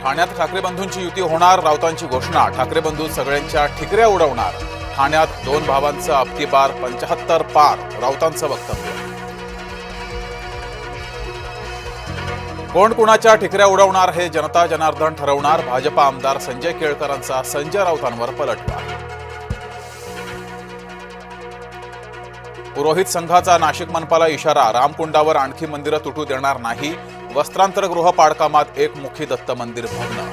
ठाण्यात ठाकरे बंधूंची युती होणार, राऊतांची घोषणा। ठाकरे बंधू सगळ्यांच्या ठिकऱ्या उडवणार। ठाण्यात दोन भावांचं अबकी बार 75 पार, राऊतांचं वक्तव्य। कोण कुणाच्या ठिकऱ्या उडवणार हे जनता जनार्दन ठरवणार। भाजपा आमदार संजय केळकरांचा संजय राऊतांवर पलटवार। पुरोहित संघाचा नाशिक मनपाला इशारा, रामकुंडावर आणखी मंदिरं तुटू देणार नाही। वस्त्रांतरगृह पाडकामात एकमुखी दत्त मंदिर भग्न।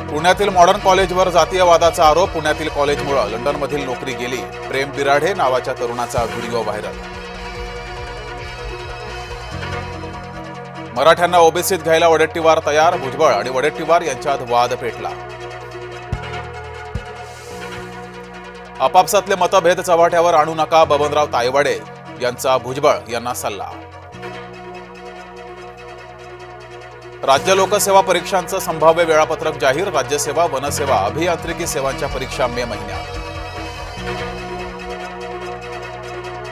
पुण्यातील मॉडर्न कॉलेजवर जातीयवादाचा आरोप, पुण्यातील कॉलेजमुळे लंडनमधील नोकरी गेली। प्रेम बिराडे नावाच्या तरुणाचा व्हिडिओ व्हायरल। मराठ्यांना ओबीसीत घ्यायला वडेट्टीवार तयार, भुजबळ आणि वडेट्टीवार यांच्यात वाद पेटला। आपापसातले मतभेद चव्हाट्यावर आणू नका, बबनराव तायवाडे यांचा भुजबळ यांना सल्ला। राज्य लोकसेवा परीक्षांचं संभाव्य वेळापत्रक जाहीर, राज्यसेवा, वनसेवा, अभियांत्रिकी सेवांच्या परीक्षा मे महिन्यात।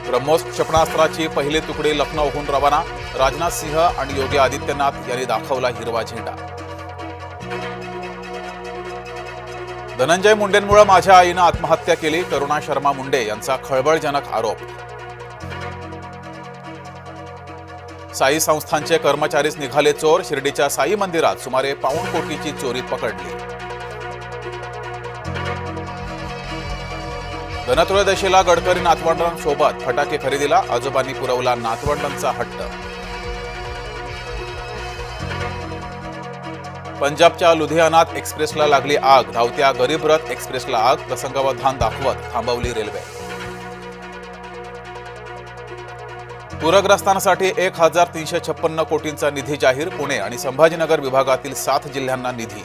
ब्रह्मोस क्षेपणास्त्राची पहिली तुकडी लखनौहून रवाना, राजनाथ सिंह आणि योगी आदित्यनाथ यांनी दाखवला हिरवा झेंडा। धनंजय मुंडेंमुळे माझ्या आईनं आत्महत्या केली, करुणा शर्मा मुंडे यांचा खळबळजनक आरोप। साई संस्थांचे कर्मचारीच निघाले चोर, शिर्डीच्या साई मंदिरात सुमारे पाऊण कोटीची चोरी पकडली। धनत्रयोदशीला गडकरी नातवंडांसोबत फटाके खरेदीला, आजोबांनी पुरवला नातवंडांचा हट्ट। पंजाबच्या लुधियानात एक्सप्रेसला लागली आग, धावत्या गरीब रथ एक्सप्रेसला आग, प्रसंगावधान दाखवत थांबवली रेल्वे। पूरग्रस्तांसाठी 1356 कोटींचा निधी जाहीर, पुणे आणि संभाजीनगर विभागातील 7 जिल्ह्यांना निधी।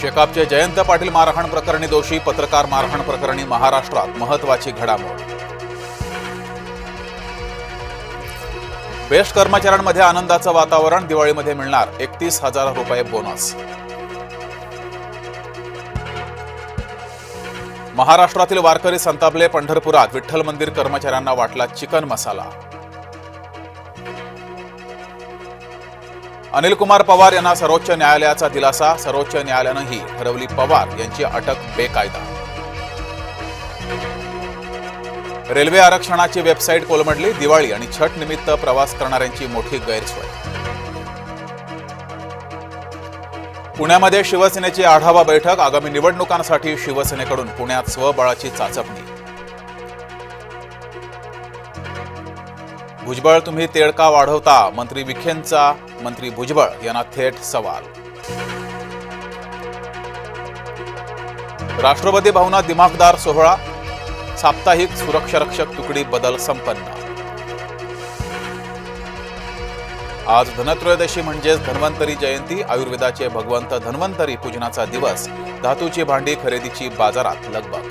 शेकापचे जयंत पाटील मारहाण प्रकरणी दोषी, पत्रकार मारहाण प्रकरणी महाराष्ट्रात महत्वाची घडामोड। बेस्ट कर्मचाऱ्यांमध्ये आनंदाचं वातावरण, दिवाळीमध्ये मिळणार 31,000 रुपये बोनस। महाराष्ट्रातील वारकरी संतापले, पंढरपुरात विठ्ठल मंदिर कर्मचाऱ्यांना वाटला चिकन मसाला। अनिल कुमार पवार यांना सर्वोच्च न्यायालयाचा दिलासा, सर्वोच्च न्यायालयानंही ठरवली पवार यांची अटक बेकायदा। रेल्वे आरक्षणाची वेबसाईट कोलमडली, दिवाळी आणि छठ निमित्त प्रवास करणाऱ्यांची मोठी गैरसोय। पुण्यामध्ये शिवसेनेची आढावा बैठक, आगामी निवडणुकांसाठी शिवसेनेकडून पुण्यात स्वबळाची चाचपणी। भुजबळ तुम्ही तेढ का वाढवता, मंत्री विखेंचा मंत्री भुजबळ यांना थेट सवाल। राष्ट्रपती भवनात दिमाखदार सोहळा, साप्ताहिक सुरक्षारक्षक तुकडी बदल संपन्न। आज धनत्रयोदशी म्हणजेच धन्वंतरी जयंती, आयुर्वेदाचे भगवंत धन्वंतरी पूजनाचा दिवस। धातूची भांडी खरेदीची बाजारात लगबग।